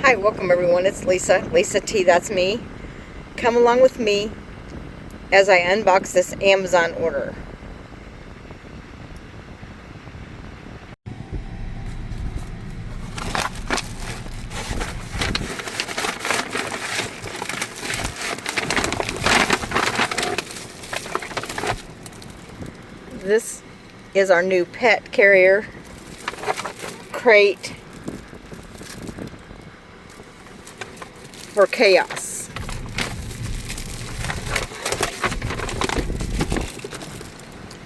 Hi, welcome everyone. It's Lisa T, that's me. Come along with me as I unbox this Amazon order. This is our new pet carrier crate for chaos.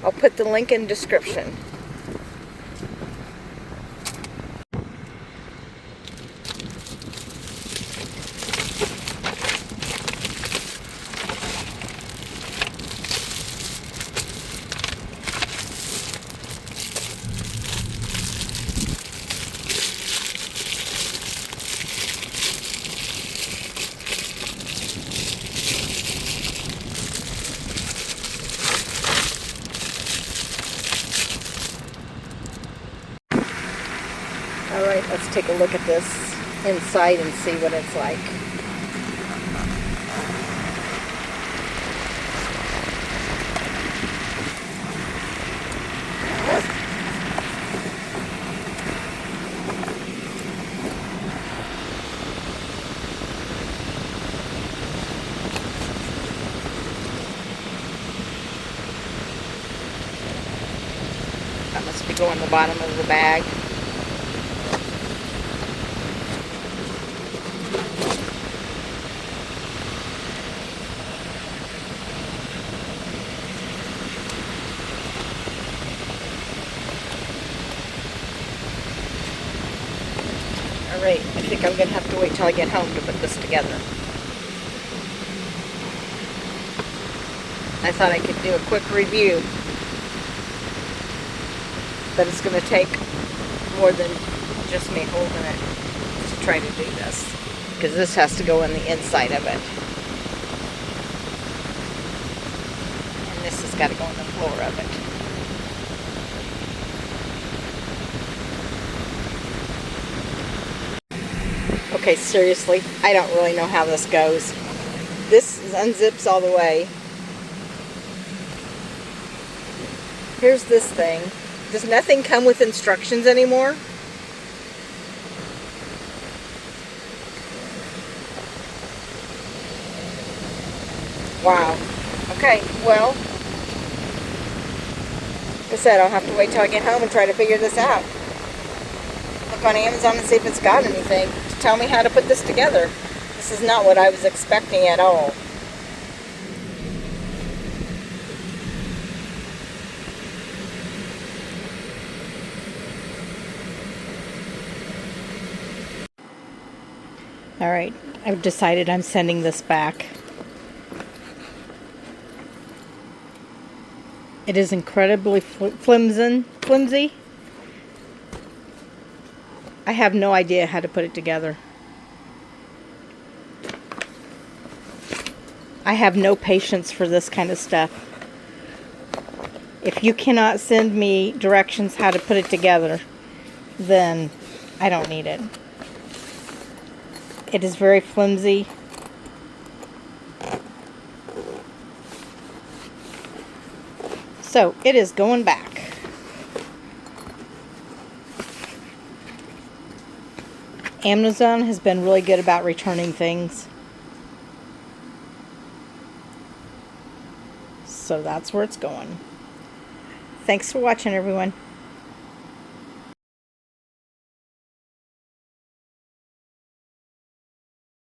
I'll put the link in description. Alright, let's take a look at this inside and see what it's like. That must be going in the bottom of the bag. Alright, I think I'm going to have to wait till I get home to put this together. I thought I could do a quick review, but it's going to take more than just me holding it to try to do this, because this has to go in the inside of it. And this has got to go on the floor of it. Okay, seriously, I don't really know how this goes. This unzips all the way. Here's this thing. Does nothing come with instructions anymore? Wow. Okay, well, like I said, I'll have to wait till I get home and try to figure this out. Look on Amazon and see if it's got anything to tell me how to put this together. This is not what I was expecting at all. Alright, I've decided I'm sending this back. It is incredibly flimsy. I have no idea how to put it together. I have no patience for this kind of stuff. If you cannot send me directions how to put it together, then I don't need it. It is very flimsy. So it is going back. Amazon has been really good about returning things. So that's where it's going. Thanks for watching, everyone.